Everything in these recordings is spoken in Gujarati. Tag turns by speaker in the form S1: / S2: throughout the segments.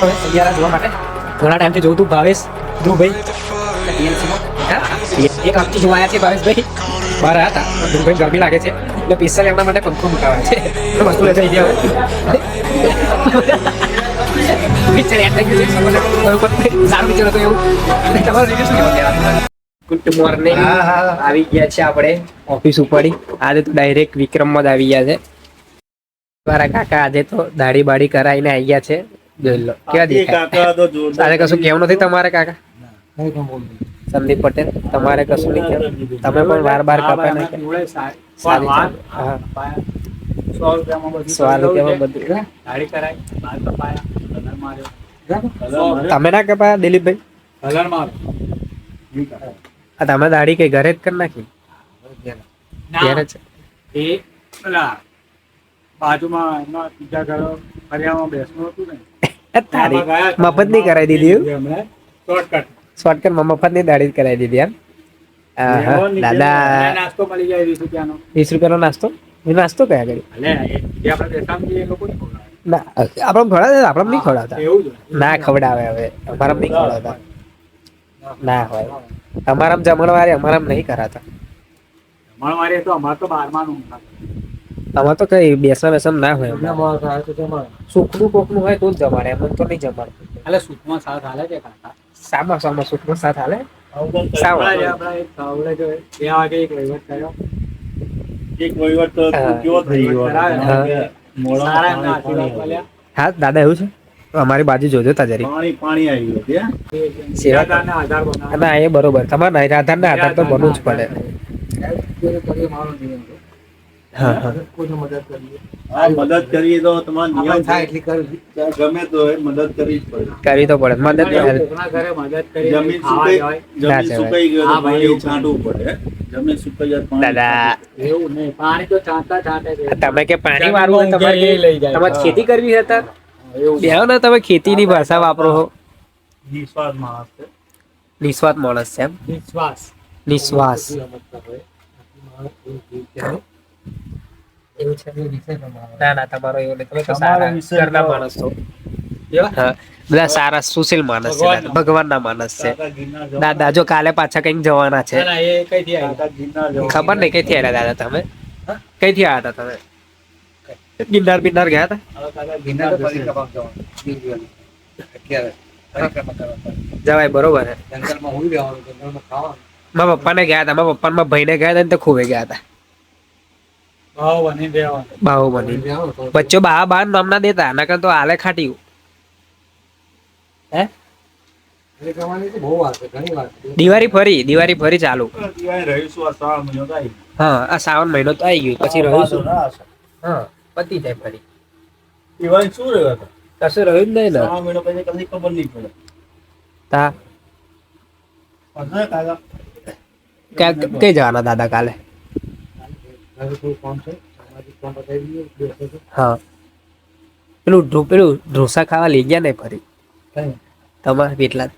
S1: સૈયારા જોવા માટે ઘણા ટાઈમથી જોઉં તું ભાવેશ ધ્રુવભાઈ એક હપ્તી જોવા આવ્યા છે ભાવેશભાઈ બહાર હતા ધ્રુવભાઈ ગરમી લાગે છે એટલે સ્પેશિયલ એમના માટે પંખો મુકાવા છે વસ્તુ લેતા આવી ગયા સારું વિચારો તો એવું તમારું રિવ્યુ શું કહેવા ગુડ મોર્નિંગ આવી ગયા છે આપણે ઓફિસ ઉપડી આજે તો ડાયરેક્ટ વિક્રમમાં જ આવી ગયા છે મારા કાકા આજે તો દાઢી બાડી કરાવીને આવી ગયા છે જોઈ લો કેવા દેખાય આજે કશું કેવું નથી તમારે કાકા સંદીપ પટેલ તમારે કશું નહીં કેવું તમે પણ વાર કપાય નાખ્યા 100 રૂપિયામાં બધું તમે ના કપાયા દિલીપભાઈ તમે દાઢી કઈ ઘરે જ કરી નાખી ઘરે જ
S2: બાજુમાં બીજા ઘરો ફરિયામાં બેસવું હતું ને
S1: તારી મફત ની કરાવી દીધી શોર્ટકટ માં મફત ની દાઢી કરાવી દીધી એમ દાદા
S2: નાસ્તો મળી જાય 20 રૂપિયાનો
S1: 20 રૂપિયાનો નાસ્તો નાસ્તો કયા કરી ના આપણે ખવડાવે આપણે નહીં ખવડાવતા ના ખવડાવે હવે અમારા નહીં ખવડાવતા ના હોય અમારામ જમણવારે અમારામ નહીં કરાતા
S2: જમણવારે તો અમારે તો 12માનું
S1: અમારે તો કઈ બેસવા ના હોય સુખનું કોકનું હોય તો જ જમાડે એમ તો નહીં જમાડે
S2: એટલે સુખમાં સાથ હાલે છે કાકા
S1: સામા સુખમાં સાથ હાલે હા દાદા એવું છે અમારી બાજુ જોજો તા જરી ના એ બરોબર તમારે આધાર ના આધાર તો બનવું જ પડે
S3: મદદ કરીએ તો તમારે નિયમ થાય એટલી ગમે તો મદદ કરવી જ પડે
S1: કરવી તો પડે મદદ
S3: જમીન સુકાઈ ગયો તો પાણી છાંટવું પડે જમીન સુકાઈ જાય
S1: દાદા
S2: એવું નહીં પાણી તો છાંટે છે
S1: તમે કે પાણી વાળવું તમારે ખેતી કરવી હતા બેહો ને તમે ખેતીની ભાષા વાપરો છો નિસ્વાર્થ માણસ છે એમ નિશ્વાસ એવું છે ના તમારો એવું નહીં તમે તો સારા ઘરના માણસ છો બધા સારા સુશીલ માણસ છે ભગવાનના માણસ છે દાદા જો કાલે પાછા કઈક જવાના છે ખબર નહીં કઈથી આવ્યા દાદા તમે કઈથી આવ્યા હતા તમે ગિરનાર ગયા હતા જવાય બરોબર છે મારા પપ્પાને ગયા હતા મારા પપ્પા ભાઈ ને ગયા હતા ને તો ખુબે ગયા હતા બાહુ બની બચ્ચો બા નામ ના દેતા નકર તો હાલે ખાટ્યું હે દિવાળી ફરી ચાલુ હા આ શ્રાવણ મહિનો તો આવી ગયો પછી રહીશું હા પતી જાય ફરી
S3: શું રહ્યો
S1: કશું રહ્યું જ નહીં ને
S3: મહિનો પછી કદી ખબર નહીં પડે
S1: તા કઈ જવાના દાદા કાલે હા પેલું ઢોસા ખાવા લઈ ગયા ને ફરી તમારે પેટલાદ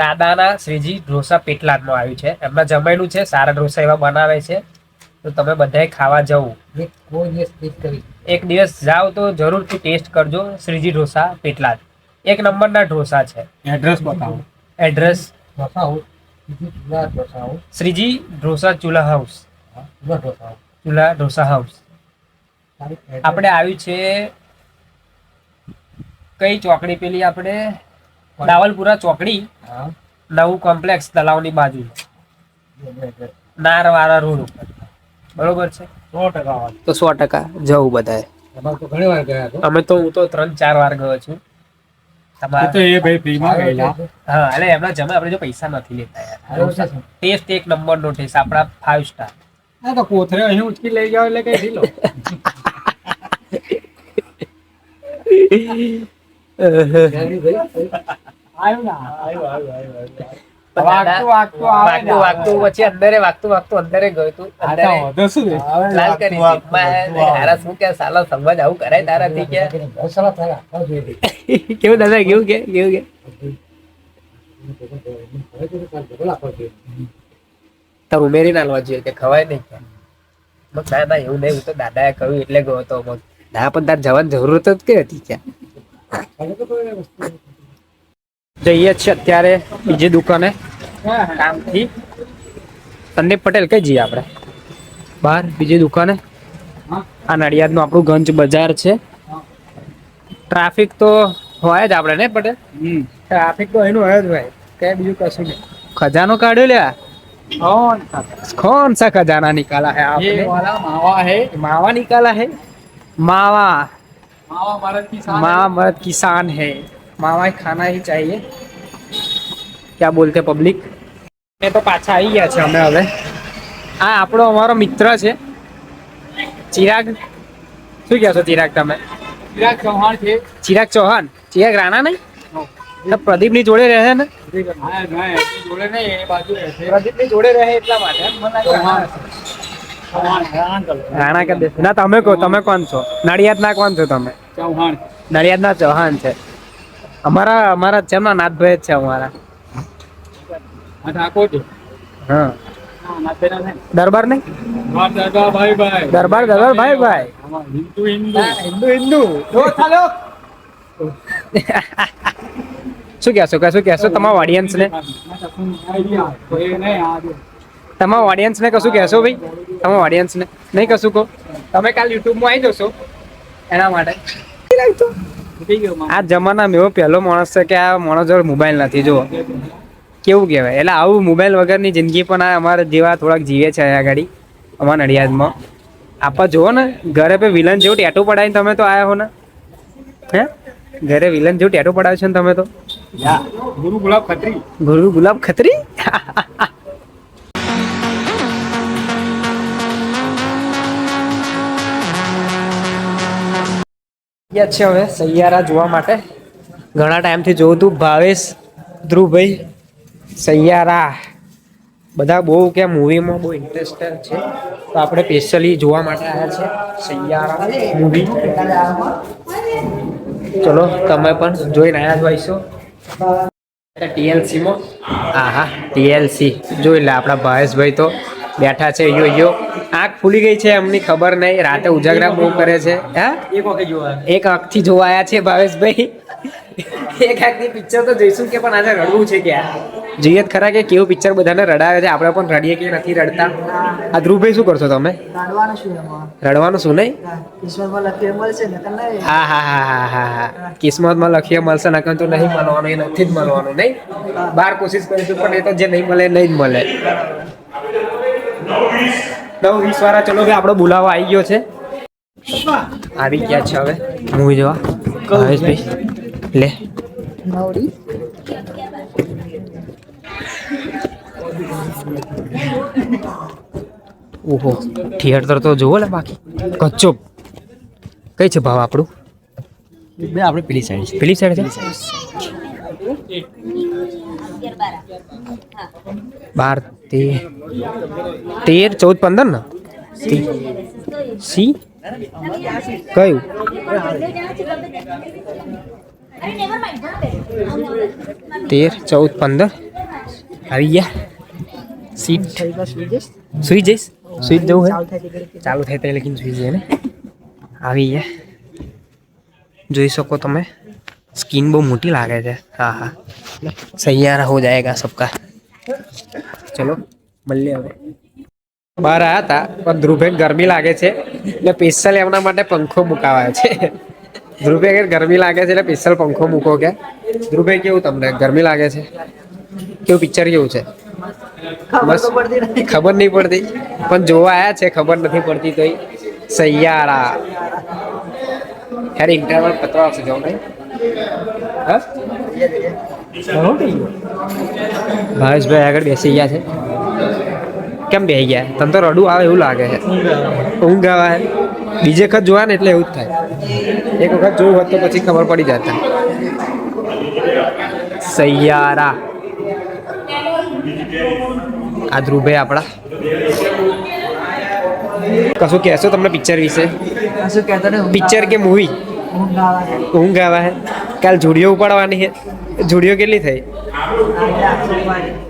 S1: દાદાના શ્રીજી ઢોસા પેટલાદમાં આવ્યું છે એમના જમાયનું છે સારા ઢોસા એવા બનાવે છે તો તમે બધાએ ખાવા જવું એક દિવસ જાઓ તો જરૂરથી ટેસ્ટ કરજો શ્રીજી ઢોસા પેટલાદ એક નંબરના ઢોસા છે
S2: એડ્રેસ બતાવો
S1: એડ્રેસ શ્રીજી ઢોસા ચૂલા હાઉસ ચૂલા ઢોસા હાઉસ આપણે આવ્યું છે કઈ ચોકડી પેલી આપણે દાવલપુરા ચોકડી નવું કોમ્પ્લેક્સ તલાવની બાજુ નારવાળા રોડ ઉપર બરોબર છે 100% તો 100% જવું બધાએ અમે તો હું તો 3-4 વાર ગયો છું તમારે
S2: તો એ ભાઈ ફ્રીમાં ગયેલા
S1: હા એટલે એમના જમે આપણે જો પૈસા નથી લેતા યાર ટેસ્ટ એક નંબર નો ટેસ્ટ આપણા 5 સ્ટાર
S2: હા તો કોથરે અહીં ઉચકી લઈ જાવ એટલે કઈ ઢીલો
S1: વાગતું પછી અંદરે વાગતું અંદરે ગયું તું શું કે સાલા સમજ આવું કરાય તારાથી કે કેવું દાદા કેવું કે તો ઉમેરી નાખવા જોઈએ કે ખવાય નહીં ના એવું નહીં તો દાદાએ કહ્યું એટલે ગયો હતો ના પણ તાર જવાની જરૂરત જ કે હતી ક્યાં જઈએ છીએ અત્યારે બીજી દુકાને કામથી. સંદીપ પટેલ કઈ જઈએ આપણે બહાર બીજી દુકાને. આ નડિયાદનું આપણું ગંજ બજાર છે. ટ્રાફિક તો હોય જ આપણે ને પટેલ. ટ્રાફિક તો એનું હોય જ ભાઈ, કઈ બીજું કશું નહીં. ખજાનો કાઢ્યો લ્યા. कौन सा खजाना निकाला है आपने?
S2: ये वाला मावा है।
S1: मावा निकाला है. मावा
S2: मावा मर्द किसान
S1: मावा मर्द किसान है. मावा खाना ही चाहिए. क्या बोलते पब्लिक? મેં તો પાછા આવી ગયા છે અમે હવે. આ આપણો અમારો મિત્ર છે ચિરાગ. શું કહો છો ચિરાગ તમે?
S2: चिराग चौहान थे।
S1: ચિરાગ ચૌહાણ. ચિરાગ રાણા નહીં? પ્રદીપ ની જોડે રહે ને?
S2: हाँ, नहीं, जोड़े नहीं, ये बाजू रहते।
S1: પ્રદીપ ની જોડે રહે એટલા માટે
S2: चौहान
S1: રાણા કે દે ના. તમે કહો, તમે કોણ છો? નડિયાદ ના કોણ છો તમે?
S2: चौहान
S1: નડિયાદ ના ચૌહાણ છે. અમારા છે એમના નાથભાઈ જ છે અમારા.
S2: ठाकुर थे।
S1: હા
S2: हाँ, नाते ना थे।
S1: દરબાર નહીં?
S2: दादा भाई भाई।
S1: દરબાર ભાઈ ભાઈ.
S2: हाँ, हिंदू हिंदू।
S1: હિન્દુ શું કહેશો તમારા ઓડિયન્સ ને?
S2: तो ये नहीं आज
S1: તમારા ઓડિયન્સ ને કશું કહેશો ભાઈ? તમારા ઓડિયન્સ ને નહીં કશું કહો? તમે કાલ યુટ્યુબ માં આવી જશો એના માટે. આ જમાનામાં એવો પહેલો માણસ છે કે આ માણસ જોડે મોબાઈલ નથી. જુઓ કેવું કહેવાય. એટલે આવું મોબાઈલ વગરની જિંદગી પણ આ અમારા જેવા થોડાક જીવે છે અહીંયા આગળ અમારા નડિયાદમાં. આપણે જુઓ ને ઘરે પે વિલન જેવું ટેટુ પડાવીને તમે તો આવ્યા હો ને. હે ઘરે વિલન જેવું ટેટુ પડાવ્યું છે ને તમે તો.
S2: गुरु गुलाब खत्री।
S1: ગુરુ ગુલાબ ખત્રી. છે હવે સૈયારા જોવા માટે. ઘણા ટાઈમથી જોઉં તું. ભાવેશ, ધ્રુવભાઈ સૈયારા બધા બહુ કે મૂવીમાં બહુ ઇન્ટરેસ્ટેડ છે. તો આપણે સ્પેશિયલી જોવા માટે આવ્યા છે સૈયારા મૂવી. ચલો તમે પણ જોઈને આવ્યા જ હોઈશો TLC માં. હા TLC જોઈ લે. આપણા ભાવેશભાઈ તો બેઠા છે. યો આંખ ફૂલી ગઈ છે એમની, ખબર નહીં. રાતે ઉજાગરા બહુ કરે છે. હા એક આંખથી જોવા આવ્યા છે ભાવેશભાઈ. એક આંખની પિક્ચર તો જોઈશું કે પણ આજે રડવું છે કે જોઈએ જ ખરા કે કેવું પિક્ચર બધાને રડાવે છે. આપણે પણ રડીએ કે નથી રડતા. આ ધ્રુવભાઈ શું કરશો તમે? રડવાનું શું નહીં? હા કિસ્મતમાં લખીએ મળશે, નકર તો નહીં મળવાનું. એ નથી જ મળવાનું. નહીં બાર કોશિશ કરીશું પણ એ તો જે નહીં મળે નહીં જ મળે. 9:20 વાળા. ચલો ભાઈ આપણો બોલાવો આવી ગયો છે. આવી ગયા છે હવે મૂવી જોવા. ભાવેશભાઈ લે ઓહો થિયેટર તો જોવો લે. બાકી કચ્ચો કઈ છે ભાવ આપણું?
S2: આપણે પેલી સાઈડ
S1: પેલી સાઈડ છે. 12, 13, 14, 15 ને સી કયું? 13, 14, 15 આવી ગયા. સીટ સુઈ જઈશ. સુઈ જવું હે? ચાલુ થાય તો લેકિન સુઈ જાય ને. આવી ગયા. જોઈ શકો તમે. સ્કીન બહુ મોટી લાગે છે. હા સૈયારા હો જાયેગા સબકા. ચલો મળીએ હવે. બહાર આવ્યા હતા પણ ધ્રુવભાઈ ગરમી લાગે છે એટલે સ્પેશિયલ એમના માટે પંખો મુકાવાયો છે. ધ્રુવભાઈ ગરમી લાગે છે એટલે સ્પેશિયલ પંખો મૂકો કે. ધ્રુવભાઈ કેવું તમને ગરમી લાગે છે? કેવું પિક્ચર કેવું છે? બસ ખબર નહીં પડતી પણ જોવા આવ્યા છે. ખબર નથી પડતી તો સૈયારા. યાર ઇન્ટરવલ પતવા આવશે જાઓ ભાઈ. હા ભાવેશભાઈ આગળ બેસી ગયા છે. કેમ બેસી ગયા? તને તો રડું આવે એવું લાગે છે. ઊંઘ આવે. બીજે વખત જોવા ને એટલે એવું જ થાય. એક વખત જોયું હોત તો પછી ખબર પડી જતા. સૈયારા. આ ધ્રુવભાઈ આપણા. કશું કહેશો તમને પિક્ચર વિશે? પિક્ચર કે મૂવી? ઊંઘ આવે હે. કાલ જુડીઓ ઉપાડવાની છે. જુડીઓ કેટલી થઈ?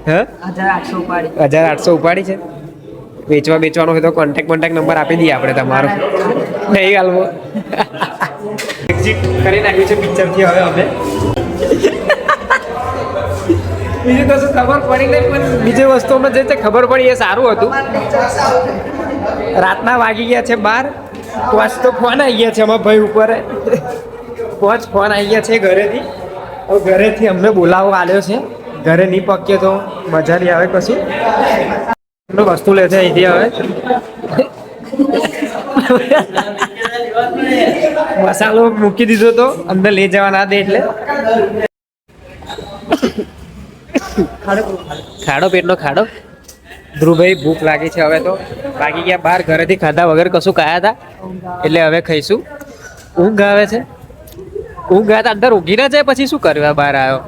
S1: 1800 ઉપાડી છે. વેચવાનો હોય તો કોન્ટેક્ટ નંબર આપી દઈએ આપણે તમારો. નહીં હાલવો એક્ઝિટ કરી નાખ્યું છે પિક્ચર થી હવે અમે બીજું કશું ખબર પડી નહીં પણ બીજી વસ્તુમાં જે ખબર પડી એ સારું હતું. રાતના વાગી ગયા છે 12. પાંચ તો ફોન આવી ગયા છે અમારા ભાઈ ઉપર. 5 ફોન આવી ગયા છે ઘરેથી. હવે ઘરેથી અમને બોલાવો આવ્યો છે. ઘરે નહીં પક્યો તો મજા નહીં આવે કશું. વસ્તુ લે છે અહીંથી હવે મસાલો મૂકી દીધો તો અંદર લઈ જવા ના દે એટલે ખાડો પેટનો ખાડો. ધ્રુવભાઈ ભૂખ લાગી છે હવે તો વાગી ગયા 12. ઘરેથી ખાધા વગર કશું ખાયા હતા એટલે હવે ખાઈશું. ઊંઘ આવે છે. ઊંઘ આવે તો અંદર ઊંઘી ના જાય પછી શું કર્યું? બહાર આવ્યો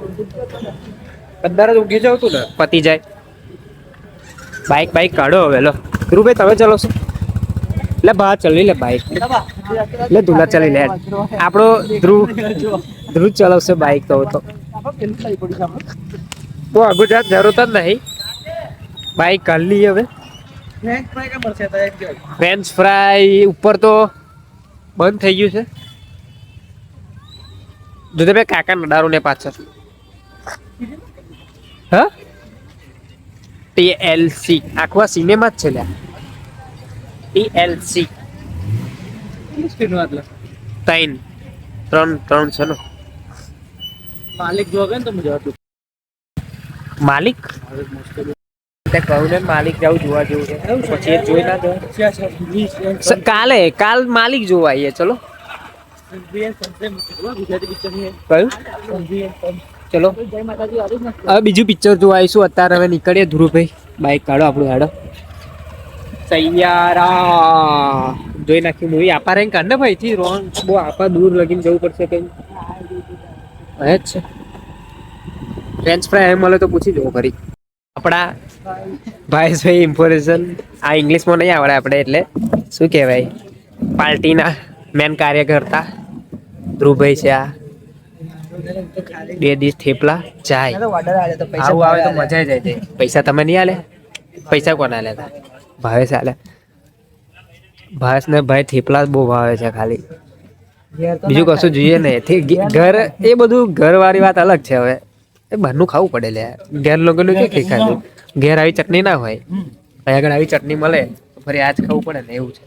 S1: અંદર જ ઊંઘી જાવ તું ને પતી જાય. બાઈક કાઢો હવે. લો ધ્રુવભાઈ તમે ચલો છો એટલે બહાર ચલી લે બાઈક એટલે ધુલા ચલી લે. આપણો ધ્રુવ ચલાવશે બાઈક તો બહુ આગળ જાત જરૂરત જ નહીં. બાઈક કાઢ લઈએ હવે. ફ્રેન્ચ ફ્રાય ઉપર તો બંધ થઈ ગયું છે. જોતે ભાઈ કાકા નડારું ને પાછળ હા TLC આખવા સિનેમા જ છે લ્યા. TLC 3 છે ને.
S2: માલિક જોવે ને તો મજા આવતી.
S1: માલિક તે કહું ને માલિક જાવું જોવા જેવું છે પછી એ જોઈ ના દો. કાલ માલિક જોવા આવીએ. ચલો કયું ચલો હવે બીજું પિક્ચર જોવા આવીશું. અત્યારે હવે નીકળીએ. ધ્રુવભાઈ બાઈક કાઢો આપણું હેડો. સૈયારા જોઈ નાખ્યું મૂવી. આપા રેન્ક કાઢ ને ભાઈ થી રોંગ બહુ આપા દૂર લગીને જવું પડશે કઈ જ છે. ફ્રેન્ચ ફ્રાય એમ મળે તો પૂછી જવું ફરી. આપણા ભાઈ ઇન્ફોર્મેશન આ ઇંગ્લિશમાં નહીં આવડે આપણે એટલે શું કહેવાય પાર્ટીના મેન કાર્યકર્તા ધ્રુવભાઈ છે. આ 2 દિવસ થેપલા ચાય આવું આવે તો મજા જાય. પૈસા તમે નહીં આલે? પૈસા કોને આલે હતા? ભાવેશ આલે. ભાવેશ ને ભાઈ થેપલા બહુ ભાવે છે ખાલી. બીજું કશું જોઈએ નહીં. ઘર એ બધું ઘરવાળી વાત અલગ છે. હવે એ બહારનું ખાવું પડે લે. ઘેર લોકોનું કે ખાધું ઘેર આવી ચટણી ના હોય. અહીં આગળ આવી ચટણી મળે તો ફરી આજ ખાવું પડે ને એવું છે.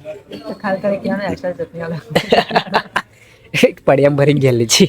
S1: પડિયામાં ભરી ગયેલી છે.